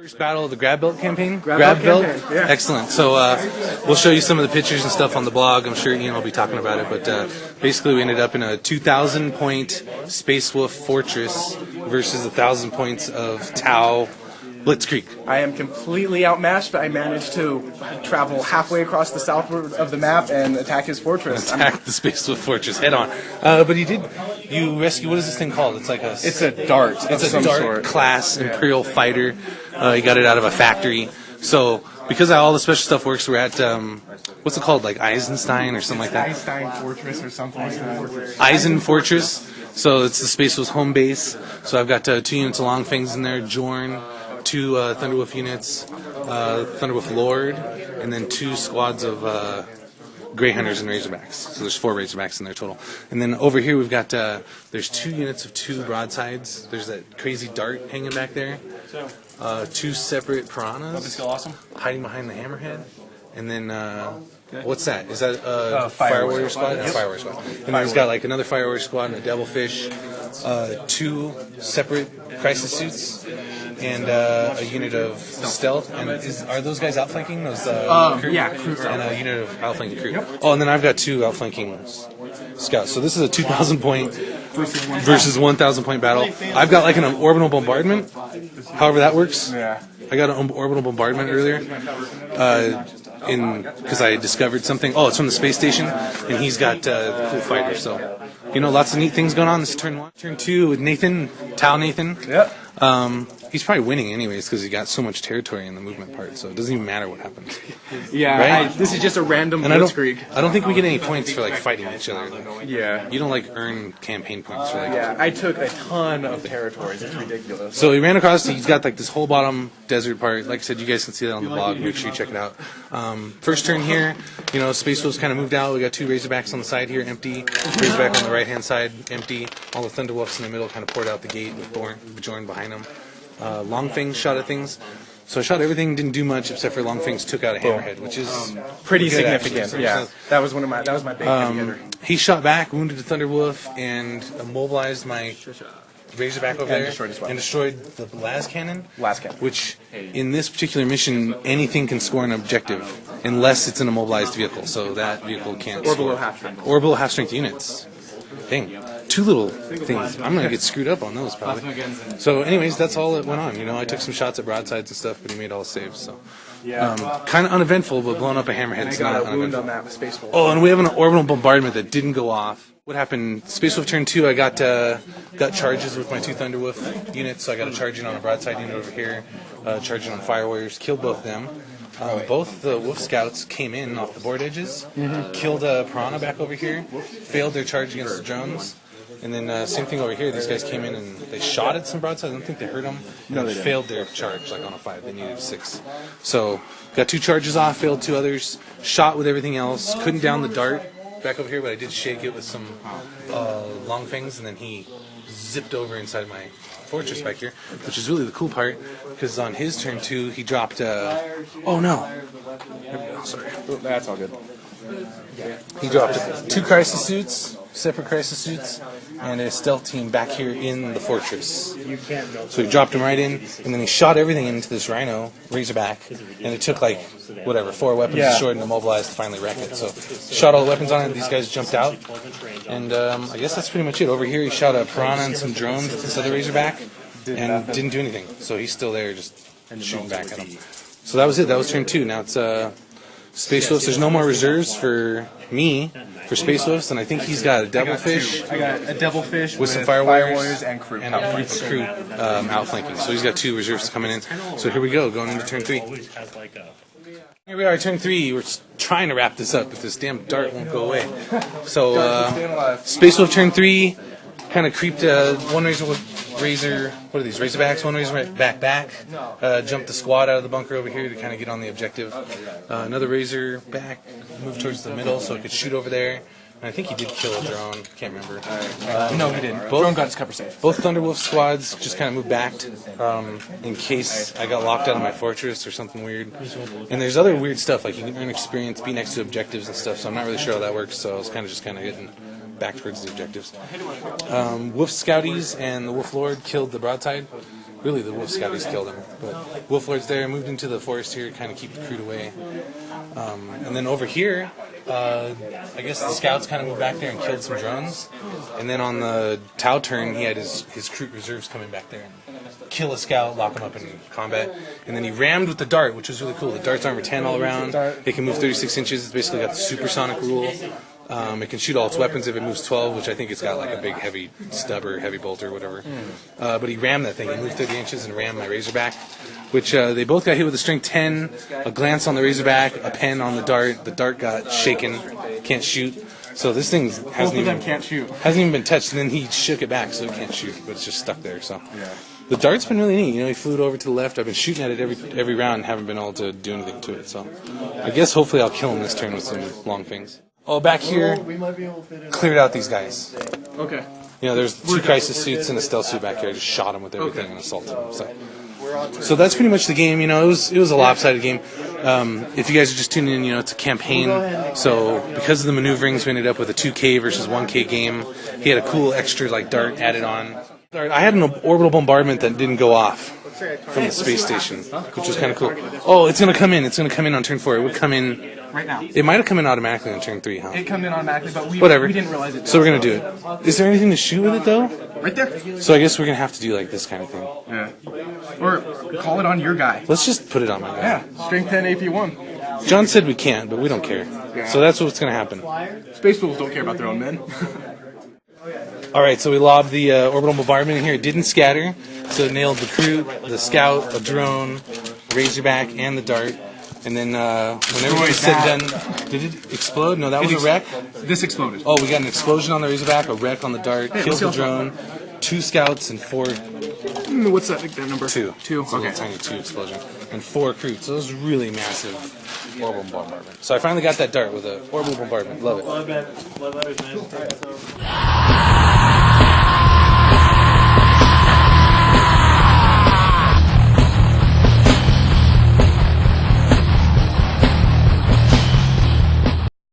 First battle of the Graabvelt campaign. Graabvelt? Yeah. Excellent. So we'll show you some of the pictures and stuff on the blog. I'm sure Ian will be talking about it. But basically, we ended up in a 2,000-point Space Wolf Fortress versus 1,000 points of Tau Blitzkrieg. I am completely outmatched, but I managed to travel halfway across the southward of the map and attack his fortress. Attack the Space Wolf Fortress head on. But you rescue, what is this thing called? It's like a... It's a dart. It's a dart class Imperial fighter. You got it out of a factory. So, because all the special stuff works, we're at, what's it called? Like Eisenstein or something like that? Eisenstein Fortress or something like that. Eisen Fortress. So it's the Space Wolf's home base. So I've got 2 units of Longfangs in there, Jorn, 2 Thunderwolf units, Thunderwolf Lord, and then 2 squads of Grey Hunters and Razorbacks. So there's 4 Razorbacks in there total. And then over here we've got, there's 2 units of 2 broadsides. There's that crazy dart hanging back there. 2 separate piranhas hiding behind the hammerhead. And then, what's that? Is that a Fire Warrior squad? Yep. Fire Warrior squad. And then he's got like another Fire Warrior squad and a Devilfish, 2 separate crisis suits, and a unit of stealth. And are those guys outflanking? Those crew? Yeah, crew. And a unit of outflanking crew. Yep. Oh, and then I've got 2 outflanking scouts. So this is a 2,000 point versus 1,000 point battle. I've got like an orbital bombardment. However that works. Yeah. I got an orbital bombardment earlier. Because I discovered something. Oh, it's from the space station, and he's got cool fighters. So, lots of neat things going on. This is turn 1. Turn 2 with Nathan, Tau Nathan. Yep. He's probably winning anyways because he got so much territory in the movement part, so it doesn't even matter what happens. Yeah, right? This is just a random blitzkrieg. I don't think we get any points for fighting each other. Yeah. You don't earn campaign points for Yeah, I took a ton of territories. It's ridiculous. So he ran across. He's got this whole bottom desert part. Like I said, you guys can see that on the blog. Make sure you check it out. First turn here, Space Wolf's kind of moved out. We got 2 Razorbacks on the side here, empty. Razorback on the right hand side, empty. All the Thunderwolves in the middle, kind of poured out the gate with Bjorn behind them. Longfangs shot at things. So I shot everything, didn't do much except for Longfangs took out a hammerhead, which is pretty significant. Yeah, that was my big heavy hitter. He shot back, wounded the Thunderwolf, and immobilized my Razorback over there, and destroyed the las cannon. Which, in this particular mission, anything can score an objective unless it's an immobilized vehicle. So that vehicle can't. Or below half strength. Or below half strength units. Dang. 2 little things. I'm going to get screwed up on those, probably. So, anyways, that's all that went on. I took some shots at broadsides and stuff, but he made all the saves. So, kind of uneventful, but blowing up a hammerhead is not uneventful. On that with Space Wolf. Oh, and we have an orbital bombardment that didn't go off. What happened? Space Wolf turn 2, I got charges with my 2 Thunderwolf units, so I got a charge in on a broadside unit over here, charging on Fire Warriors, killed both of them. Both the Wolf Scouts came in off the board edges, killed a Piranha back over here, failed their charge against the drones. And then same thing over here. These guys came in and they shot at some broadsides. I don't think they hurt them. No, they failed their charge on a 5. They needed a 6. So got 2 charges off, failed 2 others, shot with everything else. Couldn't down the dart back over here, but I did shake it with some Longfangs, and then he zipped over inside my fortress back here, which is really the cool part, because on his turn 2, he dropped oh no. Sorry. That's all good. He dropped 2 crisis suits, separate crisis suits, and a stealth team back here in the fortress. So he dropped them right in, and then he shot everything into this Rhino Razorback, and it took 4 weapons destroyed and immobilized to finally wreck it. So shot all the weapons on it, these guys jumped out, and I guess that's pretty much it. Over here he shot a Piranha and some drones with this other Razorback, and didn't do anything. So he's still there just shooting back at him. So that was it, that was turn 2. Now it's Space Wolves. There's no more reserves for me for Space Wolves, and I think he's got a Devilfish. I got a Devilfish with some Fire Warriors and crew. And a crew outflanking. So he's got 2 reserves coming in. So here we go, going into turn 3. Here we are, turn 3. We're trying to wrap this up, but this damn dart won't go away. So Space Wolf turn 3 kind of creeped one Razor. What are these? Razorbacks. One Razorback back. Jumped the squad out of the bunker over here to kind of get on the objective. Another Razorback moved towards the middle so it could shoot over there. And I think he did kill a drone. Can't remember. No, he didn't. Drone got his cover safe. Both Thunderwolf squads just kind of moved back in case I got locked out of my fortress or something weird. And there's other weird stuff, like you can earn experience, be next to objectives and stuff, so I'm not really sure how that works, so I was kind of getting back towards the objectives. Wolf Scouties and the Wolf Lord killed the broadside. Really, the Wolf Scouties killed him. But Wolf Lord's there, moved into the forest here to kind of keep the Kroot away. And then over here, I guess the Scouts kind of moved back there and killed some drones. And then on the Tau turn, he had his Kroot reserves coming back there and kill a Scout, lock him up in combat. And then he rammed with the Dart, which was really cool. The Dart's armor 10 all around. It can move 36 inches. It's basically got the supersonic rule. It can shoot all its weapons if it moves 12, which I think it's got like a big heavy stub or heavy bolt or whatever. But he rammed that thing. He moved 30 inches and rammed my Razorback, which they both got hit with a strength 10, a glance on the Razorback, a pen on the Dart. The Dart got shaken, can't shoot. So this thing hasn't even been touched, and then he shook it back so it can't shoot, but it's just stuck there. So the Dart's been really neat. You know, he flew it over to the left. I've been shooting at it every round and haven't been able to do anything to it. So I guess hopefully I'll kill him this turn with some long things. Oh, back here, cleared out these guys. Okay. You know, there's 2 crisis suits and a stealth suit back here. I just shot them with everything and assaulted them. So that's pretty much the game. You know, it was a lopsided game. If you guys are just tuning in, you know, it's a campaign. So because of the maneuverings, we ended up with a 2K versus 1K game. He had a cool extra like Dart added on. I had an orbital bombardment that didn't go off from the space station, which was kind of cool. Oh, it's gonna come in. It's gonna come in on turn 4. It would come in. Right now. It might have come in automatically on turn 3, huh? It come in automatically, but we didn't realize it. So we're going to do it. Is there anything to shoot with it, though? Right there. So I guess we're going to have to do, like, this kind of thing. Yeah. Or call it on your guy. Let's just put it on my guy. Yeah. Strength 10, AP 1. John said we can't, but we don't care. Yeah. So that's what's going to happen. Space fools don't care about their own men. All right, so we lobbed the orbital bombardment in here. It didn't scatter, so it nailed the Kroot, the Scout, a drone, Razorback, and the Dart. And then when everything was said and done, did it explode? No, that was a wreck. This exploded. Oh, we got an explosion on the Razorback, a wreck on the Dart, killed the drone, 2 Scouts, and 4... What's that number? 2. 2, It's a okay. little tiny 2 explosion. And 4 Kroot. So it was really massive orbital bombardment. So I finally got that Dart with an orbital bombardment. Love it.